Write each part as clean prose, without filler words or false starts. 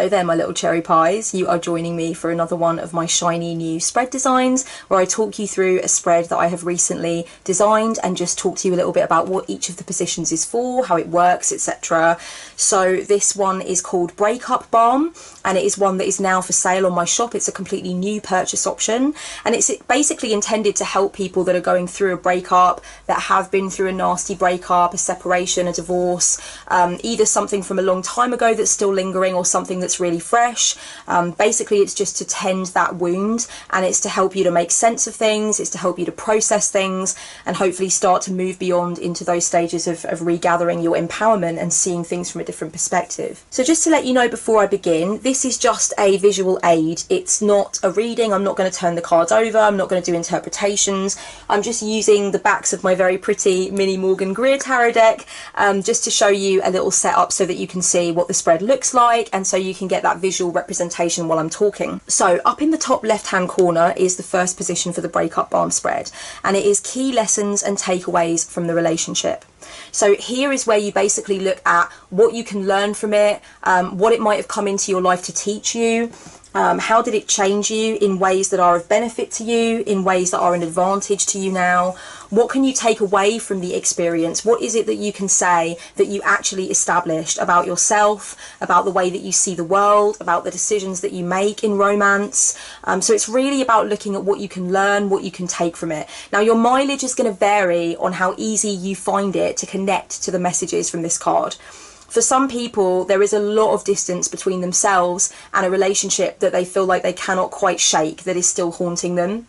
Hello there, my little cherry pies. You are joining me for another one of my shiny new spread designs, where I talk you through a spread that I have recently designed and just talk to you a little bit about what each of the positions is for, how it works, etc. So this one is called Break-Up Balm, and it is one that is now for sale on my shop. It's a completely new purchase option, and it's basically intended to help people that are going through a breakup, that have been through a nasty breakup, a separation, a divorce, either something from a long time ago that's still lingering or something that's really fresh. Basically it's just to tend that wound, and it's to help you to make sense of things, it's to help you to process things, and hopefully start to move beyond into those stages of regathering your empowerment and seeing things from a different perspective. So just to let you know before I begin, this is just a visual aid. It's not a reading. I'm not going to turn the cards over, I'm not going to do interpretations. I'm just using the backs of my very pretty mini Morgan Greer tarot deck just to show you a little setup so that you can see what the spread looks like, and so you can get that visual representation while I'm talking. So up in the top left hand corner is the first position for the Break-Up Balm spread, and it is key lessons and takeaways from the relationship. So here is where you basically look at what you can learn from it, what it might have come into your life to teach you. How did it change you in ways that are of benefit to you, in ways that are an advantage to you now? What can you take away from the experience? What is it that you can say that you actually established about yourself, about the way that you see the world, about the decisions that you make in romance? So it's really about looking at what you can learn, what you can take from it. Now your mileage is going to vary on how easy you find it to connect to the messages from this card. For some people, there is a lot of distance between themselves and a relationship that they feel like they cannot quite shake, that is still haunting them.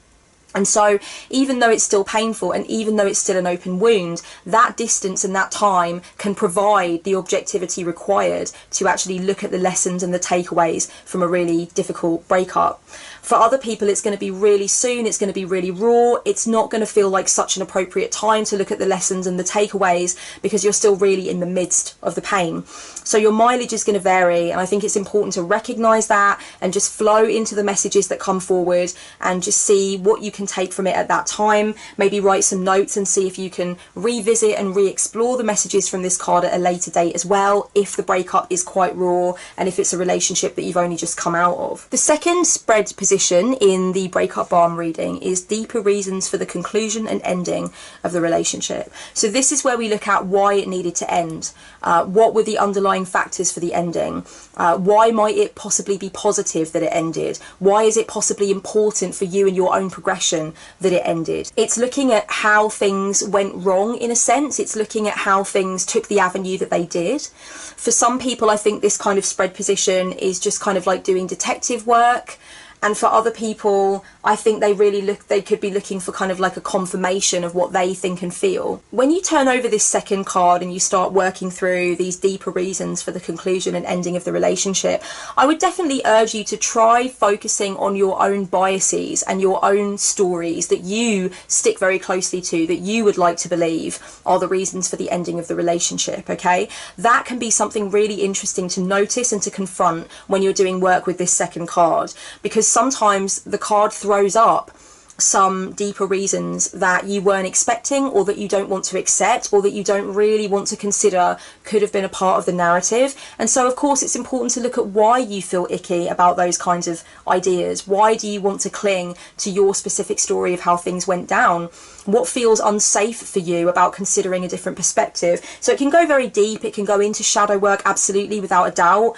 And so even though it's still painful, and even though it's still an open wound, that distance and that time can provide the objectivity required to actually look at the lessons and the takeaways from a really difficult breakup. For other people, it's going to be really soon, it's going to be really raw, it's not going to feel like such an appropriate time to look at the lessons and the takeaways because you're still really in the midst of the pain. So your mileage is going to vary, and I think it's important to recognise that and just flow into the messages that come forward and just see what you can take from it at that time. Maybe write some notes and see if you can revisit and re-explore the messages from this card at a later date as well, if the breakup is quite raw and if it's a relationship that you've only just come out of. The second spread position in the Break-Up Balm reading is deeper reasons for the conclusion and ending of the relationship. So this is where we look at why it needed to end. What were the underlying factors for the ending? Why might it possibly be positive that it ended? Why is it possibly important for you and your own progression that it ended? It's looking at how things went wrong, in a sense. It's looking at how things took the avenue that they did. For some people, I think this kind of spread position is just kind of like doing detective work. And for other people, I think they could be looking for kind of like a confirmation of what they think and feel. When you turn over this second card and you start working through these deeper reasons for the conclusion and ending of the relationship, I would definitely urge you to try focusing on your own biases and your own stories that you stick very closely to, that you would like to believe are the reasons for the ending of the relationship, okay? That can be something really interesting to notice and to confront when you're doing work with this second card, because sometimes the card throws up some deeper reasons that you weren't expecting, or that you don't want to accept, or that you don't really want to consider could have been a part of the narrative. And so of course it's important to look at why you feel icky about those kinds of ideas. Why do you want to cling to your specific story of how things went down? What feels unsafe for you about considering a different perspective? So it can go very deep, it can go into shadow work, absolutely, without a doubt.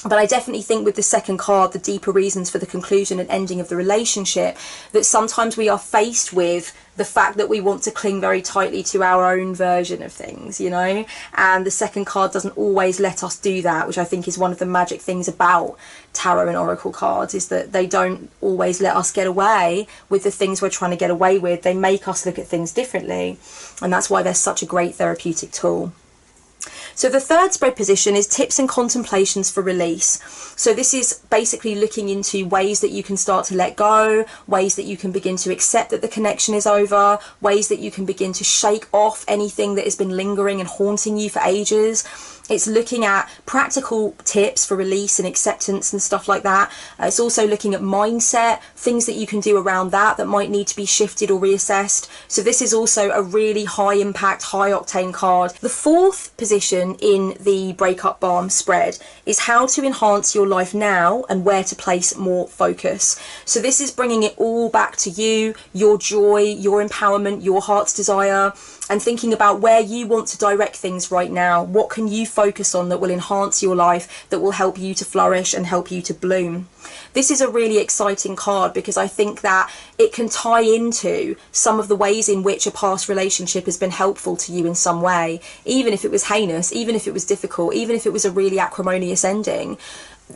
But I definitely think with the second card, the deeper reasons for the conclusion and ending of the relationship, that sometimes we are faced with the fact that we want to cling very tightly to our own version of things, you know, and the second card doesn't always let us do that, which I think is one of the magic things about tarot and oracle cards, is that they don't always let us get away with the things we're trying to get away with. They make us look at things differently, and that's why they're such a great therapeutic tool. So the third spread position is tips and contemplations for release. So this is basically looking into ways that you can start to let go, ways that you can begin to accept that the connection is over, ways that you can begin to shake off anything that has been lingering and haunting you for ages. It's looking at practical tips for release and acceptance and stuff like that. It's also looking at mindset, things that you can do around that might need to be shifted or reassessed. So this is also a really high impact, high octane card. The fourth position in the Break-Up Balm spread is how to enhance your life now and where to place more focus. So this is bringing it all back to you, your joy, your empowerment, your heart's desire, and thinking about where you want to direct things right now. What can you focus on that will enhance your life, that will help you to flourish and help you to bloom? This is a really exciting card because I think that it can tie into some of the ways in which a past relationship has been helpful to you in some way, even if it was heinous, even if it was difficult, even if it was a really acrimonious ending.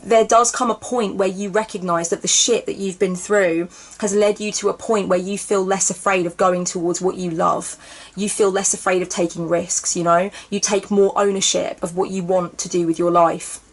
There does come a point where you recognise that the shit that you've been through has led you to a point where you feel less afraid of going towards what you love. You feel less afraid of taking risks, you know? You take more ownership of what you want to do with your life.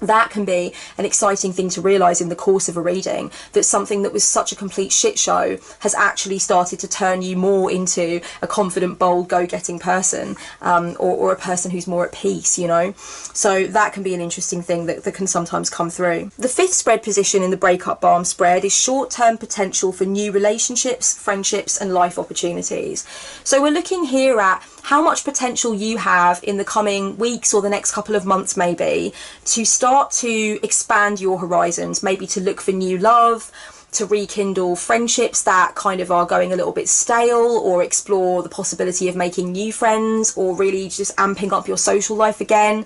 That can be an exciting thing to realise in the course of a reading, that something that was such a complete shit show has actually started to turn you more into a confident, bold, go-getting person, or a person who's more at peace, you know. So that can be an interesting thing that can sometimes come through. The fifth spread position in the Break-Up Balm spread is short-term potential for new relationships, friendships and life opportunities. So we're looking here at how much potential you have in the coming weeks or the next couple of months maybe to start to expand your horizons, maybe to look for new love, to rekindle friendships that kind of are going a little bit stale, or explore the possibility of making new friends, or really just amping up your social life again.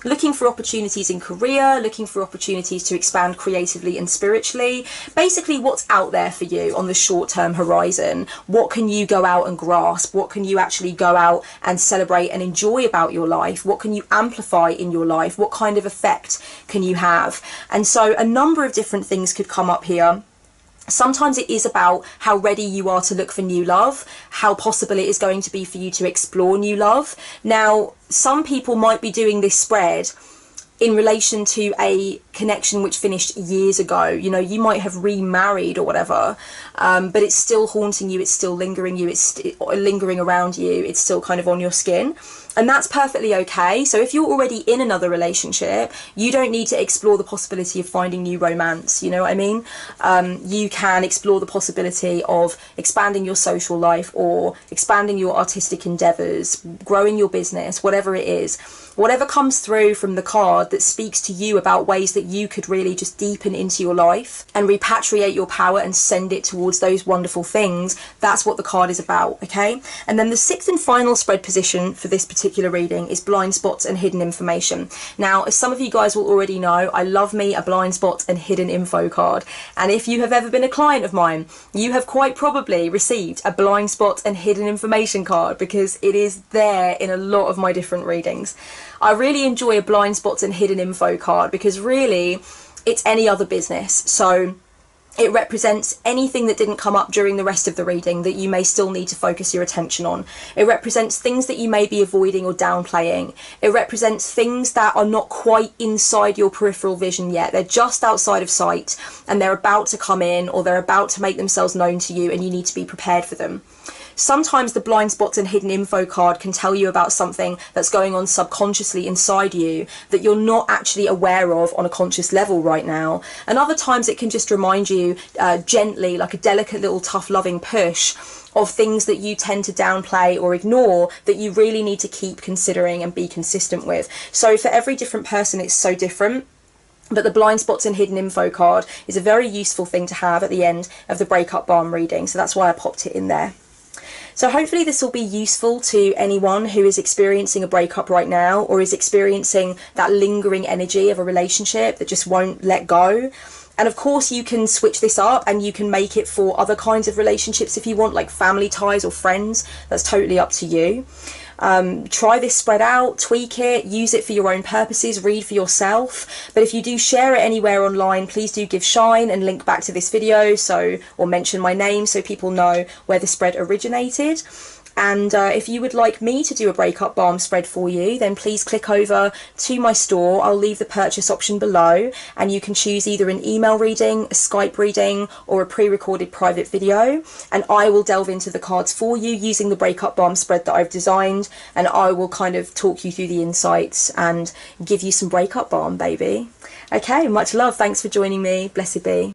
Looking for opportunities in career, looking for opportunities to expand creatively and spiritually. Basically, what's out there for you on the short-term horizon? What can you go out and grasp? What can you actually go out and celebrate and enjoy about your life? What can you amplify in your life? What kind of effect can you have? And so a number of different things could come up here. Sometimes it is about how ready you are to look for new love, how possible it is going to be for you to explore new love. Now, some people might be doing this spread in relation to a connection which finished years ago. You know, you might have remarried or whatever, but it's still haunting you, it's still lingering you, it's lingering around you, it's still kind of on your skin. And that's perfectly okay. So if you're already in another relationship, you don't need to explore the possibility of finding new romance, you know what I mean? You can explore the possibility of expanding your social life, or expanding your artistic endeavours, growing your business, whatever it is. Whatever comes through from the card that speaks to you about ways that you could really just deepen into your life and repatriate your power and send it towards those wonderful things, that's what the card is about, okay? And then the sixth and final spread position for this particular reading is blind spots and hidden information. Now, as some of you guys will already know, I love me a blind spot and hidden info card. And if you have ever been a client of mine, you have quite probably received a blind spot and hidden information card, because it is there in a lot of my different readings. I really enjoy a blind spots and hidden info card because really it's any other business. So it represents anything that didn't come up during the rest of the reading that you may still need to focus your attention on. It represents things that you may be avoiding or downplaying. It represents things that are not quite inside your peripheral vision yet. They're just outside of sight and they're about to come in, or they're about to make themselves known to you, and you need to be prepared for them. Sometimes the blind spots and hidden info card can tell you about something that's going on subconsciously inside you that you're not actually aware of on a conscious level right now. And other times it can just remind you gently, like a delicate little tough loving push, of things that you tend to downplay or ignore that you really need to keep considering and be consistent with. So for every different person it's so different. But the blind spots and hidden info card is a very useful thing to have at the end of the Break-Up Balm reading. So that's why I popped it in there. So hopefully this will be useful to anyone who is experiencing a breakup right now, or is experiencing that lingering energy of a relationship that just won't let go. And of course you can switch this up and you can make it for other kinds of relationships if you want, like family ties or friends. That's totally up to you. Try this spread out, tweak it, use it for your own purposes, read for yourself. But if you do share it anywhere online, please do give shine and link back to this video, or mention my name so people know where the spread originated. And if you would like me to do a breakup balm spread for you, then please click over to my store. I'll leave the purchase option below, and you can choose either an email reading, a Skype reading, or a pre-recorded private video, and I will delve into the cards for you using the breakup balm spread that I've designed, and I will kind of talk you through the insights and give you some breakup balm, baby. Okay, much love. Thanks for joining me. Blessed be.